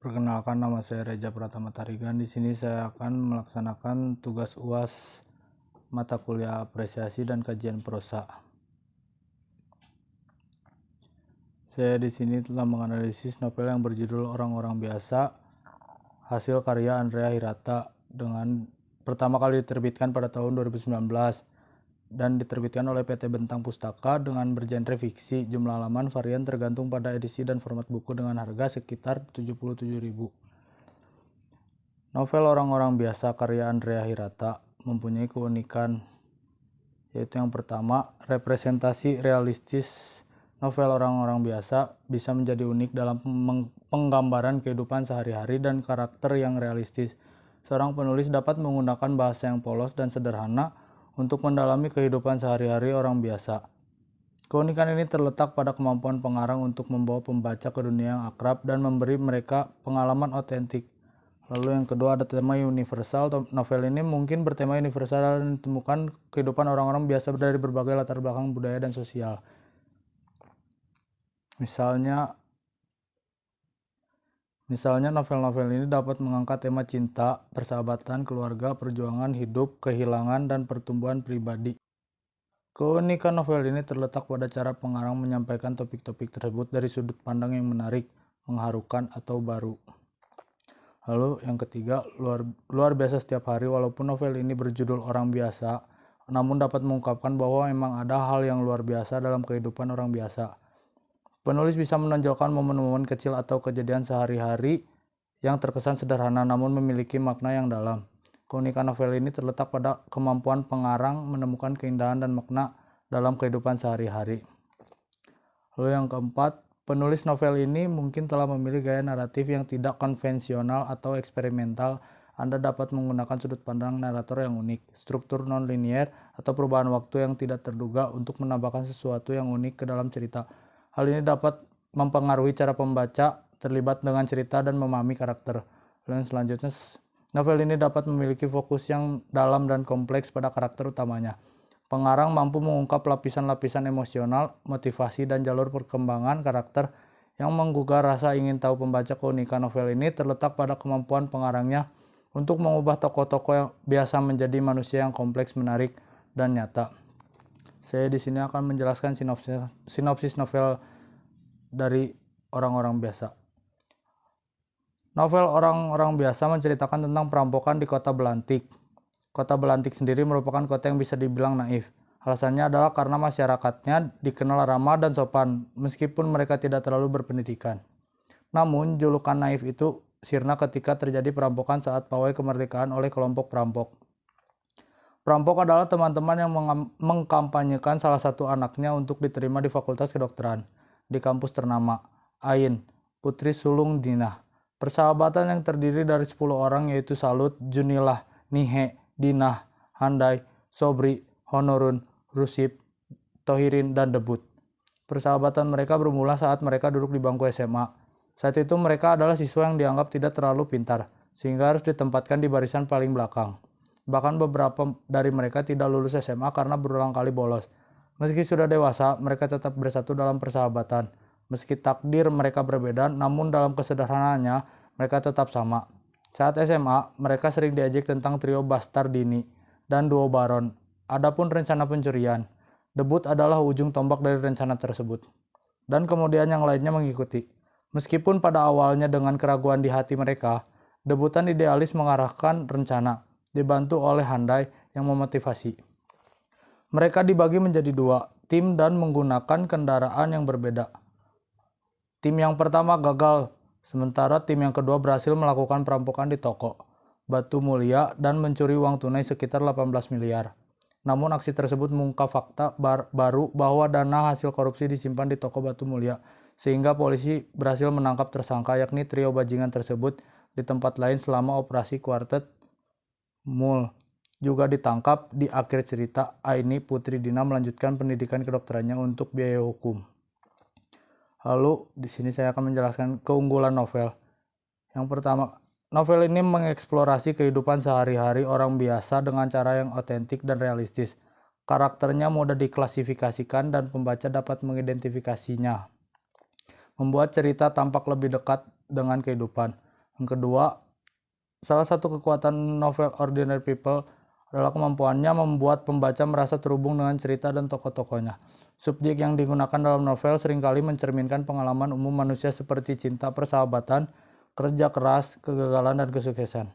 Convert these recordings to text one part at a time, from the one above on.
Perkenalkan, nama saya Reja Pratama Tarigan. Di sini saya akan melaksanakan tugas UAS mata kuliah apresiasi dan kajian prosa. Saya di sini telah menganalisis novel yang berjudul Orang-Orang Biasa, hasil karya Andrea Hirata, dengan pertama kali diterbitkan pada tahun 2019 dan diterbitkan oleh PT Bentang Pustaka dengan bergenre fiksi. Jumlah halaman varian tergantung pada edisi dan format buku dengan harga sekitar 77.000. Novel Orang-Orang Biasa karya Andrea Hirata mempunyai keunikan, yaitu yang pertama, representasi realistis. Novel Orang-Orang Biasa bisa menjadi unik dalam penggambaran kehidupan sehari-hari dan karakter yang realistis. Seorang penulis dapat menggunakan bahasa yang polos dan sederhana untuk mendalami kehidupan sehari-hari orang biasa. Keunikan ini terletak pada kemampuan pengarang untuk membawa pembaca ke dunia yang akrab dan memberi mereka pengalaman otentik. Lalu yang kedua, ada tema universal. Novel ini mungkin bertema universal dan ditemukan kehidupan orang-orang biasa dari berbagai latar belakang budaya dan sosial. Misalnya novel-novel ini dapat mengangkat tema cinta, persahabatan, keluarga, perjuangan hidup, kehilangan, dan pertumbuhan pribadi. Keunikan novel ini terletak pada cara pengarang menyampaikan topik-topik tersebut dari sudut pandang yang menarik, mengharukan, atau baru. Lalu yang ketiga, luar biasa setiap hari. Walaupun novel ini berjudul Orang Biasa, namun dapat mengungkapkan bahwa memang ada hal yang luar biasa dalam kehidupan orang biasa. Penulis bisa menonjolkan momen-momen kecil atau kejadian sehari-hari yang terkesan sederhana namun memiliki makna yang dalam. Keunikan novel ini terletak pada kemampuan pengarang menemukan keindahan dan makna dalam kehidupan sehari-hari. Lalu yang keempat, penulis novel ini mungkin telah memilih gaya naratif yang tidak konvensional atau eksperimental. Anda dapat menggunakan sudut pandang narator yang unik, struktur non-linier, atau perubahan waktu yang tidak terduga untuk menambahkan sesuatu yang unik ke dalam cerita. Hal ini dapat mempengaruhi cara pembaca terlibat dengan cerita dan memahami karakter. Lalu selanjutnya, novel ini dapat memiliki fokus yang dalam dan kompleks pada karakter utamanya. Pengarang mampu mengungkap lapisan-lapisan emosional, motivasi, dan jalur perkembangan karakter yang menggugah rasa ingin tahu pembaca. Keunikan novel ini terletak pada kemampuan pengarangnya untuk mengubah tokoh-tokoh yang biasa menjadi manusia yang kompleks, menarik, dan nyata. Saya di sini akan menjelaskan sinopsis novel dari Orang-Orang Biasa. Novel Orang-Orang Biasa menceritakan tentang perampokan di Kota Belantik. Kota Belantik sendiri merupakan kota yang bisa dibilang naif. Alasannya adalah karena masyarakatnya dikenal ramah dan sopan, meskipun mereka tidak terlalu berpendidikan. Namun, julukan naif itu sirna ketika terjadi perampokan saat pawai kemerdekaan oleh kelompok perampok. Perampok adalah teman-teman yang mengkampanyekan salah satu anaknya untuk diterima di Fakultas Kedokteran di kampus ternama, Ain, Putri Sulung Dinah. Persahabatan yang terdiri dari 10 orang yaitu Salut, Junilah, Nihe, Dinah, Handai, Sobri, Honorun, Rusip, Tohirin, dan Debut. Persahabatan mereka bermula saat mereka duduk di bangku SMA. Saat itu mereka adalah siswa yang dianggap tidak terlalu pintar, sehingga harus ditempatkan di barisan paling belakang. Bahkan beberapa dari mereka tidak lulus SMA karena berulang kali bolos. Meski sudah dewasa, mereka tetap bersatu dalam persahabatan. Meski takdir mereka berbeda, namun dalam kesederhanaannya, mereka tetap sama. Saat SMA, mereka sering diajak tentang trio Bastardini dan duo Baron. Adapun rencana pencurian, Debut adalah ujung tombak dari rencana tersebut. Dan kemudian yang lainnya mengikuti. Meskipun pada awalnya dengan keraguan di hati mereka, debutan idealis mengarahkan rencana, dibantu oleh Handai yang memotivasi. Mereka dibagi menjadi 2 tim dan menggunakan kendaraan yang berbeda. Tim yang pertama gagal, sementara tim yang kedua berhasil melakukan perampokan di toko Batu Mulia dan mencuri uang tunai sekitar 18 miliar. Namun aksi tersebut mengungkap fakta baru bahwa dana hasil korupsi disimpan di toko Batu Mulia, sehingga polisi berhasil menangkap tersangka yakni trio bajingan tersebut di tempat lain selama operasi Quartet Mul. Juga ditangkap. Di akhir cerita, Aini Putri Dina melanjutkan pendidikan kedokterannya untuk biaya hukum. Lalu di sini saya akan menjelaskan keunggulan novel. Yang pertama, novel ini mengeksplorasi kehidupan sehari-hari orang biasa dengan cara yang otentik dan realistis. Karakternya mudah diklasifikasikan dan pembaca dapat mengidentifikasinya, membuat cerita tampak lebih dekat dengan kehidupan. Yang kedua, salah satu kekuatan novel Ordinary People adalah kemampuannya membuat pembaca merasa terhubung dengan cerita dan tokoh-tokohnya. Subjek yang digunakan dalam novel seringkali mencerminkan pengalaman umum manusia seperti cinta, persahabatan, kerja keras, kegagalan, dan kesuksesan.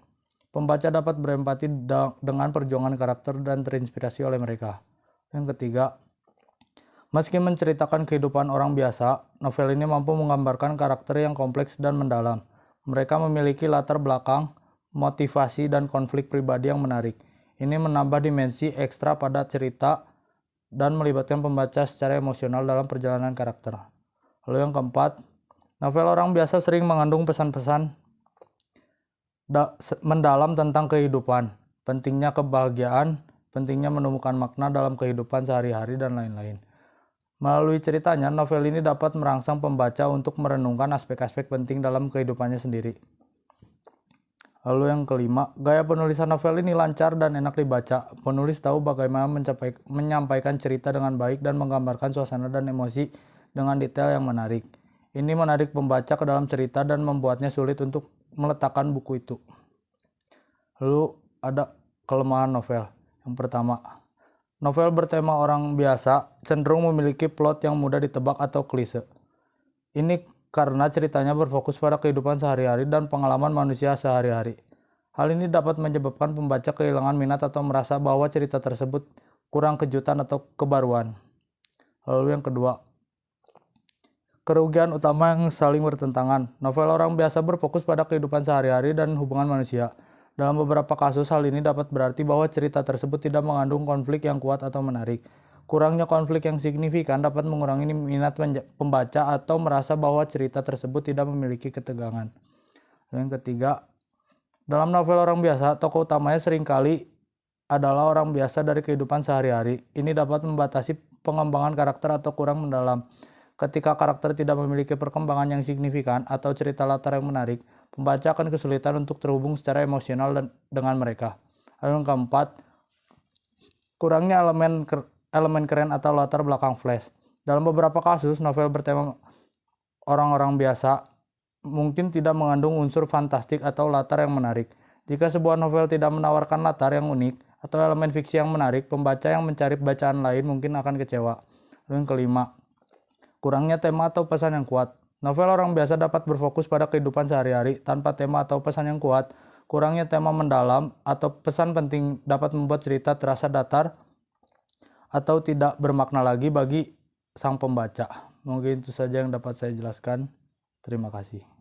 Pembaca dapat berempati dengan perjuangan karakter dan terinspirasi oleh mereka. Yang ketiga, meski menceritakan kehidupan orang biasa, novel ini mampu menggambarkan karakter yang kompleks dan mendalam. Mereka memiliki latar belakang, motivasi, dan konflik pribadi yang menarik. Ini menambah dimensi ekstra pada cerita dan melibatkan pembaca secara emosional dalam perjalanan karakter. Lalu yang keempat, novel orang biasa sering mengandung pesan-pesan mendalam tentang kehidupan, pentingnya kebahagiaan, pentingnya menemukan makna dalam kehidupan sehari-hari, dan lain-lain. Melalui ceritanya, novel ini dapat merangsang pembaca untuk merenungkan aspek-aspek penting dalam kehidupannya sendiri. Lalu yang kelima, gaya penulisan novel ini lancar dan enak dibaca. Penulis tahu bagaimana menyampaikan cerita dengan baik dan menggambarkan suasana dan emosi dengan detail yang menarik. Ini menarik pembaca ke dalam cerita dan membuatnya sulit untuk meletakkan buku itu. Lalu ada kelemahan novel. Yang pertama, novel bertema orang biasa cenderung memiliki plot yang mudah ditebak atau klise. Ini karena ceritanya berfokus pada kehidupan sehari-hari dan pengalaman manusia sehari-hari. Hal ini dapat menyebabkan pembaca kehilangan minat atau merasa bahwa cerita tersebut kurang kejutan atau kebaruan. Lalu yang kedua, kerugian utama yang saling bertentangan. Novel orang biasa berfokus pada kehidupan sehari-hari dan hubungan manusia. Dalam beberapa kasus, hal ini dapat berarti bahwa cerita tersebut tidak mengandung konflik yang kuat atau menarik. Kurangnya konflik yang signifikan dapat mengurangi minat pembaca atau merasa bahwa cerita tersebut tidak memiliki ketegangan. Yang ketiga, dalam novel orang biasa, tokoh utamanya seringkali adalah orang biasa dari kehidupan sehari-hari. Ini dapat membatasi pengembangan karakter atau kurang mendalam. Ketika karakter tidak memiliki perkembangan yang signifikan atau cerita latar yang menarik, pembaca akan kesulitan untuk terhubung secara emosional dengan mereka. Lalu yang keempat, kurangnya elemen keren atau latar belakang flash. Dalam beberapa kasus, novel bertema orang-orang biasa mungkin tidak mengandung unsur fantastik atau latar yang menarik. Jika sebuah novel tidak menawarkan latar yang unik atau elemen fiksi yang menarik, pembaca yang mencari bacaan lain mungkin akan kecewa. Lalu yang kelima, kurangnya tema atau pesan yang kuat. Novel orang biasa dapat berfokus pada kehidupan sehari-hari tanpa tema atau pesan yang kuat. Kurangnya tema mendalam atau pesan penting dapat membuat cerita terasa datar atau tidak bermakna lagi bagi sang pembaca. Mungkin itu saja yang dapat saya jelaskan. Terima kasih.